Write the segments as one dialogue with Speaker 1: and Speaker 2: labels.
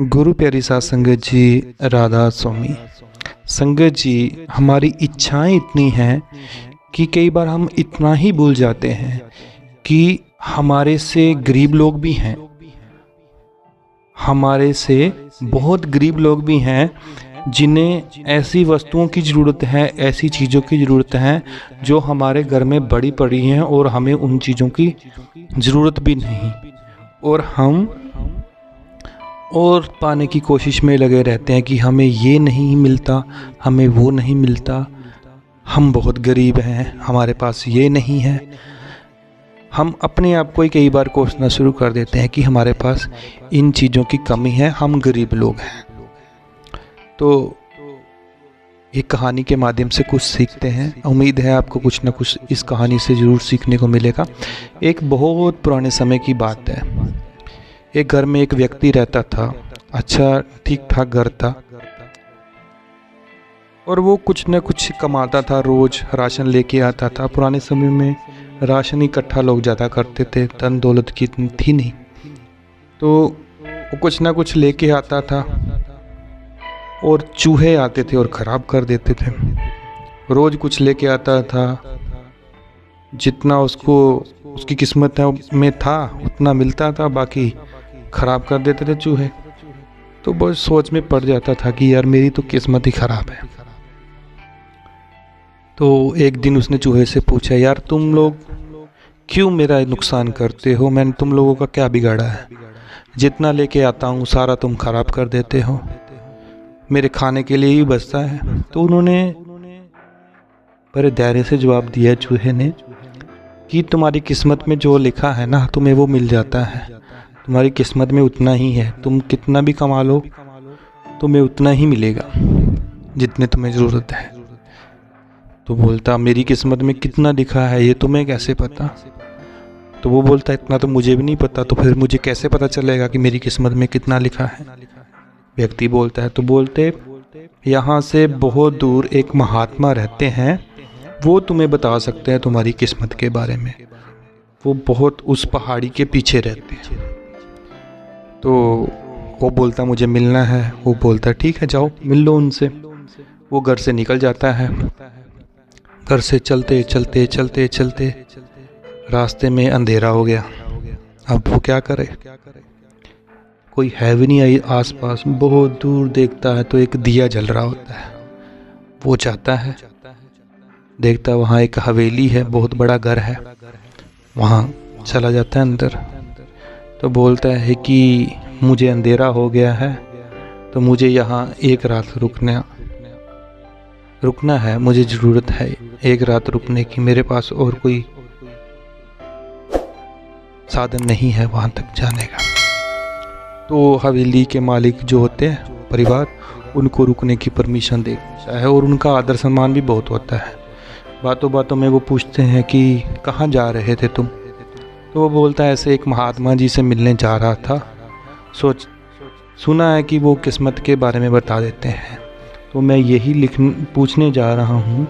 Speaker 1: गुरु प्यारी साध संगत जी, राधा स्वामी। संगत जी, हमारी इच्छाएं इतनी हैं कि कई बार हम इतना ही भूल जाते हैं कि हमारे से गरीब लोग भी हैं, हमारे से बहुत गरीब लोग भी हैं जिन्हें ऐसी वस्तुओं की ज़रूरत है, ऐसी चीज़ों की ज़रूरत है जो हमारे घर में बड़ी पड़ी हैं और हमें उन चीज़ों की ज़रूरत भी नहीं, और हम और पाने की कोशिश में लगे रहते हैं कि हमें ये नहीं मिलता, हमें वो नहीं मिलता, हम बहुत गरीब हैं, हमारे पास ये नहीं है। हम अपने आप को ही कई बार कोसना शुरू कर देते हैं कि हमारे पास इन चीज़ों की कमी है, हम गरीब लोग हैं। तो एक कहानी के माध्यम से कुछ सीखते हैं। उम्मीद है आपको कुछ ना कुछ इस कहानी से ज़रूर सीखने को मिलेगा। एक बहुत पुराने समय की बात है। एक घर में एक व्यक्ति रहता था, अच्छा ठीक ठाक घर था, और वो कुछ न कुछ कमाता था, रोज़ राशन लेके आता था। पुराने समय में राशन इकट्ठा लोग ज़्यादा करते थे, धन दौलत की इतनी थी नहीं, तो वो कुछ न कुछ लेके आता था और चूहे आते थे और ख़राब कर देते थे। रोज़ कुछ लेके आता था, जितना उसको उसकी किस्मत में था उतना मिलता था, बाकी ख़राब कर देते थे चूहे। तो बहुत सोच में पड़ जाता था कि यार मेरी तो किस्मत ही ख़राब है। तो एक दिन उसने चूहे से पूछा, यार तुम लोग क्यों मेरा नुकसान करते हो? मैंने तुम लोगों का क्या बिगाड़ा है? जितना लेके आता हूँ सारा तुम ख़राब कर देते हो, मेरे खाने के लिए ही बचता है। तो उन्होंने बड़े धैर्य से जवाब दिया चूहे ने कि तुम्हारी किस्मत में जो लिखा है ना, तुम्हें वो मिल जाता है। तुम्हारी किस्मत में उतना ही है, तुम कितना भी कमा लो तुम्हें उतना ही मिलेगा जितने तुम्हें ज़रूरत है। तो बोलता, मेरी किस्मत में कितना लिखा है ये तुम्हें कैसे पता? तो वो बोलता, इतना तो मुझे भी नहीं पता, तो फिर मुझे कैसे पता चलेगा कि मेरी किस्मत में कितना लिखा है? व्यक्ति बोलता है। तो बोलते, यहाँ से बहुत दूर एक महात्मा रहते हैं, वो तुम्हें बता सकते हैं तुम्हारी किस्मत के बारे में। वो बहुत उस पहाड़ी के पीछे रहते हैं। तो वो बोलता, मुझे मिलना है। वो बोलता, ठीक है जाओ मिल लो उनसे। वो घर से निकल जाता है। घर से चलते चलते चलते चलते रास्ते में अंधेरा हो गया। अब वो क्या करे, कोई है भी नहीं आसपास। बहुत दूर देखता है तो एक दिया जल रहा होता है। वो जाता है, देखता वहाँ एक हवेली है, बहुत बड़ा घर है। वहाँ चला जाता है अंदर। तो बोलता है कि मुझे अंधेरा हो गया है, तो मुझे यहाँ एक रात रुकना है, मुझे ज़रूरत है एक रात रुकने की। मेरे पास और कोई साधन नहीं है वहाँ तक जाने का। तो हवेली के मालिक जो होते हैं, परिवार, उनको रुकने की परमिशन देता है और उनका आदर सम्मान भी बहुत होता है। बातों बातों में वो पूछते हैं कि कहाँ जा रहे थे तुम? तो वो बोलता है, ऐसे एक महात्मा जी से मिलने जा रहा था, सुना है कि वो किस्मत के बारे में बता देते हैं, तो मैं यही पूछने जा रहा हूँ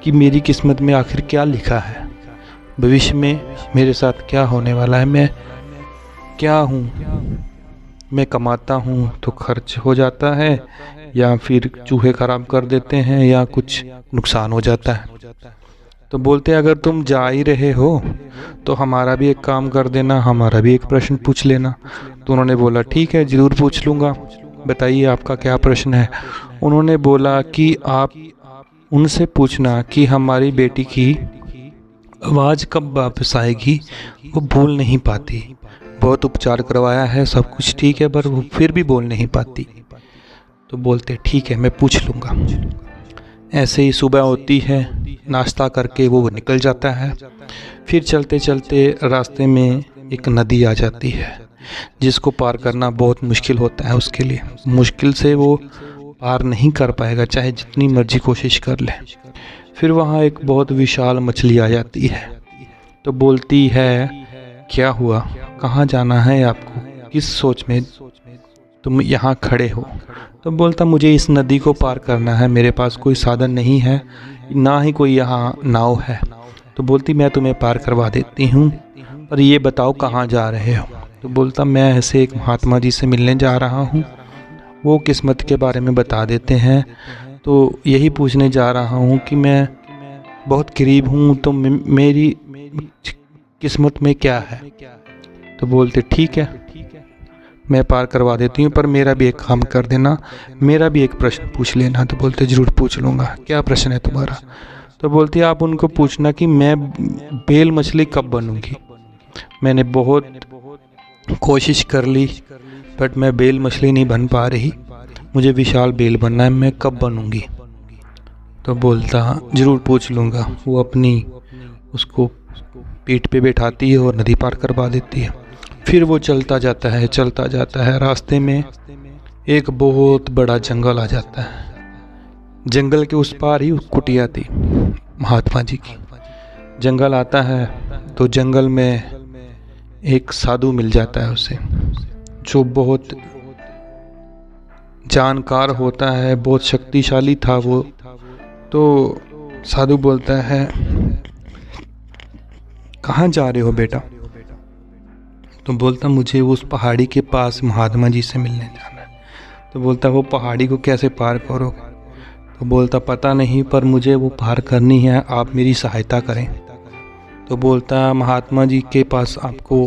Speaker 1: कि मेरी किस्मत में आखिर क्या लिखा है, भविष्य में मेरे साथ क्या होने वाला है, मैं क्या हूँ? मैं कमाता हूँ तो खर्च हो जाता है, या फिर चूहे खराब कर देते हैं, या कुछ नुकसान हो जाता है। तो बोलते, अगर तुम जा ही रहे हो तो हमारा भी एक काम कर देना, हमारा भी एक प्रश्न पूछ लेना। तो उन्होंने बोला, ठीक है ज़रूर पूछ लूँगा, बताइए आपका क्या प्रश्न है? उन्होंने बोला कि आप उनसे पूछना कि हमारी बेटी की आवाज़ कब वापस आएगी, वो बोल नहीं पाती। बहुत उपचार करवाया है, सब कुछ ठीक है, पर वो फिर भी बोल नहीं पाती। तो बोलते, ठीक है मैं पूछ लूँगा। ऐसे ही सुबह होती है, नाश्ता करके वो निकल जाता है। फिर चलते चलते रास्ते में एक नदी आ जाती है, जिसको पार करना बहुत मुश्किल होता है उसके लिए। मुश्किल से वो पार नहीं कर पाएगा, चाहे जितनी मर्जी कोशिश कर ले। फिर वहाँ एक बहुत विशाल मछली आ जाती है। तो बोलती है, क्या हुआ, कहाँ जाना है आपको, किस सोच में तुम यहाँ खड़े हो? तो बोलता, मुझे इस नदी को पार करना है, मेरे पास कोई साधन नहीं है, ना ही कोई यहाँ नाव है। तो बोलती, मैं तुम्हें पार करवा देती हूँ, पर ये बताओ कहाँ जा रहे हो? तो बोलता, मैं ऐसे एक महात्मा जी से मिलने जा रहा हूँ, वो किस्मत के बारे में बता देते हैं। तो यही पूछने जा रहा हूँ कि मैं बहुत गरीब हूँ, तो मेरी किस्मत में क्या है। तो बोलते ठीक है, मैं पार करवा देती हूँ, पर मेरा भी एक काम कर देना, मेरा भी एक प्रश्न पूछ लेना। तो बोलते ज़रूर पूछ लूँगा, क्या प्रश्न है तुम्हारा। तो बोलती आप उनको पूछना कि मैं बेल मछली कब बनूँगी। मैंने बहुत कोशिश कर ली बट मैं बेल मछली नहीं बन पा रही, मुझे विशाल बेल बनना है, मैं कब बनूँगी। तो बोलता ज़रूर पूछ लूँगा। वो अपनी उसको पीठ पे बैठाती है और नदी पार करवा देती है। फिर वो चलता जाता है। रास्ते में एक बहुत बड़ा जंगल आ जाता है। जंगल के उस पार ही कुटिया थी महात्मा जी की। जंगल आता है तो जंगल में एक साधु मिल जाता है उसे, जो बहुत जानकार होता है, बहुत शक्तिशाली था वो। तो साधु बोलता है कहाँ जा रहे हो बेटा। तो बोलता मुझे उस पहाड़ी के पास महात्मा जी से मिलने जाना है। तो बोलता वो पहाड़ी को कैसे पार करोगे। तो बोलता पता नहीं, पर मुझे वो पार करनी है, आप मेरी सहायता करें। तो बोलता महात्मा जी के पास आपको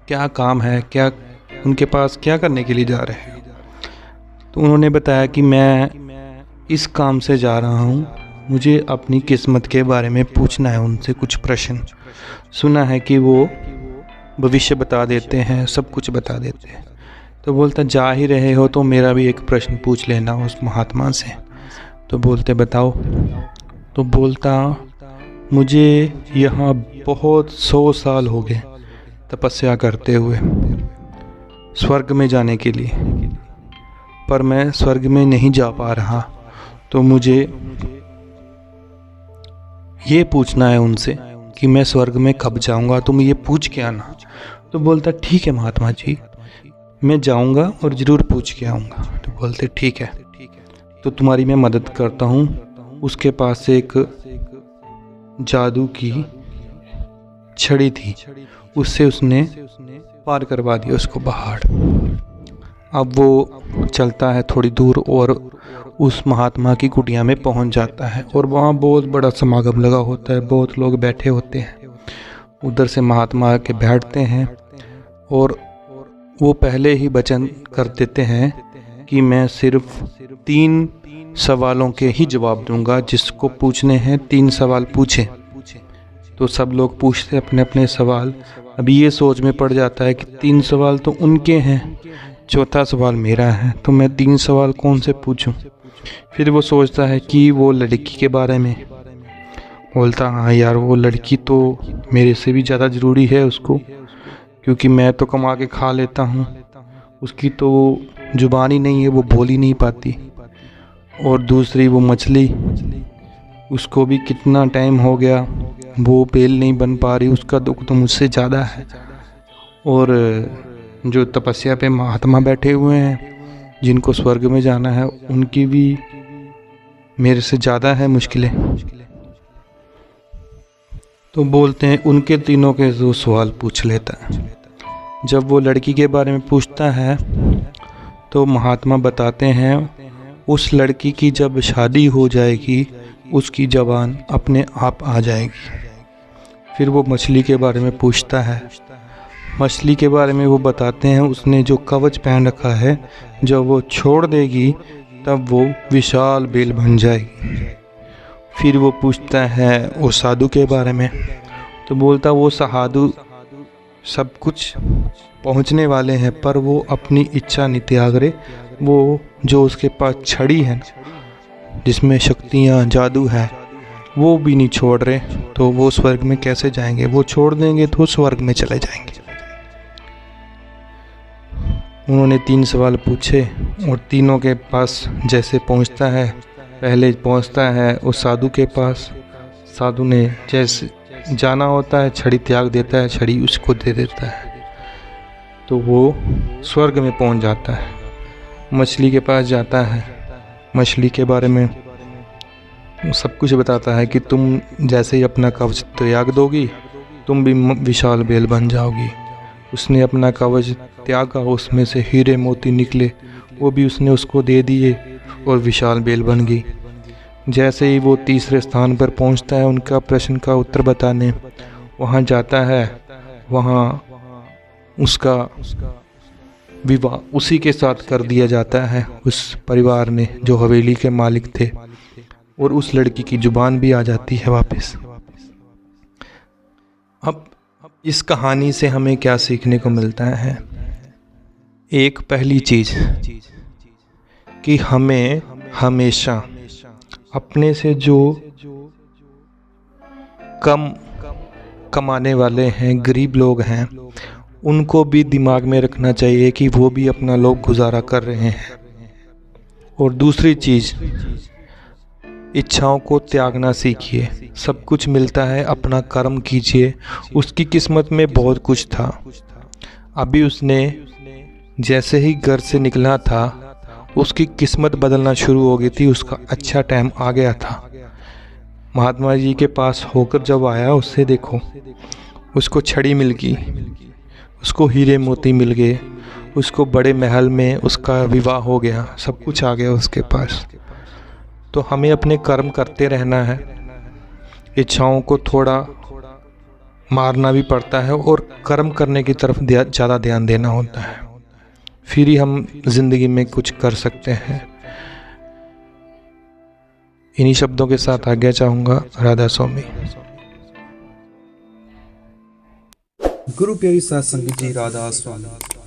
Speaker 1: क्या काम है, क्या उनके पास क्या करने के लिए जा रहे हैं। तो उन्होंने बताया कि मैं इस काम से जा रहा हूँ, मुझे अपनी किस्मत के बारे में पूछना है उनसे कुछ प्रश्न। सुना है कि वो भविष्य बता देते हैं, सब कुछ बता देते हैं। तो बोलता जा ही रहे हो तो मेरा भी एक प्रश्न पूछ लेना उस महात्मा से। तो बोलते बताओ। तो बोलता मुझे यहाँ बहुत 100 साल हो गए तपस्या करते हुए स्वर्ग में जाने के लिए, पर मैं स्वर्ग में नहीं जा पा रहा। तो मुझे ये पूछना है उनसे कि मैं स्वर्ग में कब जाऊंगा, तुम ये पूछ के आना। तो बोलता ठीक है महात्मा जी, मैं जाऊंगा और ज़रूर पूछ के आऊँगा। तो बोलते ठीक है, तो तुम्हारी मैं मदद करता हूँ। उसके पास एक जादू की छड़ी थी, उससे उसने पार करवा दिया उसको पहाड़। अब वो चलता है थोड़ी दूर और उस महात्मा की कुटिया में पहुंच जाता है, और वहाँ बहुत बड़ा समागम लगा होता है, बहुत लोग बैठे होते हैं। उधर से महात्मा के बैठते हैं और वो पहले ही वचन कर देते हैं कि मैं सिर्फ 3 सवालों के ही जवाब दूंगा, जिसको पूछने हैं 3 सवाल पूछें। तो सब लोग पूछते अपने अपने सवाल। अभी ये सोच में पड़ जाता है कि 3 सवाल तो उनके हैं, चौथा सवाल मेरा है, तो मैं 3 सवाल कौन से पूछूं। फिर वो सोचता है कि वो लड़की के बारे में। बोलता हाँ यार, वो लड़की तो मेरे से भी ज़्यादा ज़रूरी है उसको, क्योंकि मैं तो कमा के खा लेता हूँ, उसकी तो जुबान ही नहीं है, वो बोल ही नहीं पाती। और दूसरी वो मछली, उसको भी कितना टाइम हो गया, वो बेल नहीं बन पा रही, उसका दुख तो मुझसे ज़्यादा है। और जो तपस्या पे महात्मा बैठे हुए हैं, जिनको स्वर्ग में जाना है, उनकी भी मेरे से ज़्यादा है मुश्किलें। तो बोलते हैं उनके तीनों के जो सवाल पूछ लेता है। जब वो लड़की के बारे में पूछता है तो महात्मा बताते हैं उस लड़की की जब शादी हो जाएगी उसकी ज़बान अपने आप आ जाएगी। फिर वो मछली के बारे में पूछता है। मछली के बारे में वो बताते हैं उसने जो कवच पहन रखा है, जब वो छोड़ देगी तब वो विशाल बेल बन जाएगी। फिर वो पूछता है वो साधु के बारे में। तो बोलता वो साधु सब कुछ पहुंचने वाले हैं, पर वो अपनी इच्छा नहीं त्याग रहे। वो जो उसके पास छड़ी है जिसमें शक्तियाँ जादू है, वो भी नहीं छोड़ रहे। तो वो स्वर्ग में कैसे जाएंगे, वो छोड़ देंगे तो स्वर्ग में चले जाएंगे। उन्होंने 3 सवाल पूछे और तीनों के पास जैसे पहुंचता है, पहले पहुंचता है उस साधु के पास। साधु ने जैसे जाना होता है छड़ी त्याग देता है, छड़ी उसको दे देता है, तो वो स्वर्ग में पहुंच जाता है। मछली के पास जाता है, मछली के बारे में सब कुछ बताता है कि तुम जैसे ही अपना कवच त्याग दोगी तुम भी विशाल बेल बन जाओगी। उसने अपना कवच त्यागा, उसमें से हीरे मोती निकले वो भी उसने उसको दे दिए और विशाल बेल बन गई। जैसे ही वो तीसरे स्थान पर पहुंचता है उनका प्रश्न का उत्तर बताने, वहां जाता है, वहां उसका विवाह उसी के साथ कर दिया जाता है, उस परिवार ने जो हवेली के मालिक थे, और उस लड़की की जुबान भी आ जाती है वापस। अब इस कहानी से हमें क्या सीखने को मिलता है? एक पहली चीज कि हमें हमेशा अपने से जो कम कमाने वाले हैं, गरीब लोग हैं, उनको भी दिमाग में रखना चाहिए कि वो भी अपना लोग गुजारा कर रहे हैं। और दूसरी चीज़, इच्छाओं को त्यागना सीखिए। सब कुछ मिलता है, अपना कर्म कीजिए। उसकी किस्मत में बहुत कुछ था, अभी उसने जैसे ही घर से निकला था उसकी किस्मत बदलना शुरू हो गई थी, उसका अच्छा टाइम आ गया था। महात्मा जी के पास होकर जब आया, उससे देखो, उसको छड़ी मिल गई, उसको हीरे मोती मिल गए, उसको बड़े महल में उसका विवाह हो गया, सब कुछ आ गया उसके पास। तो हमें अपने कर्म करते रहना है, इच्छाओं को थोड़ा मारना भी पड़ता है और कर्म करने की तरफ ज़्यादा ध्यान देना होता है, फिर ही हम जिंदगी में कुछ कर सकते हैं। इन्हीं शब्दों के साथ आज्ञा चाहूँगा। राधा स्वामी।
Speaker 2: गुरु प्यारी सात संगत जी, राधा स्वामी।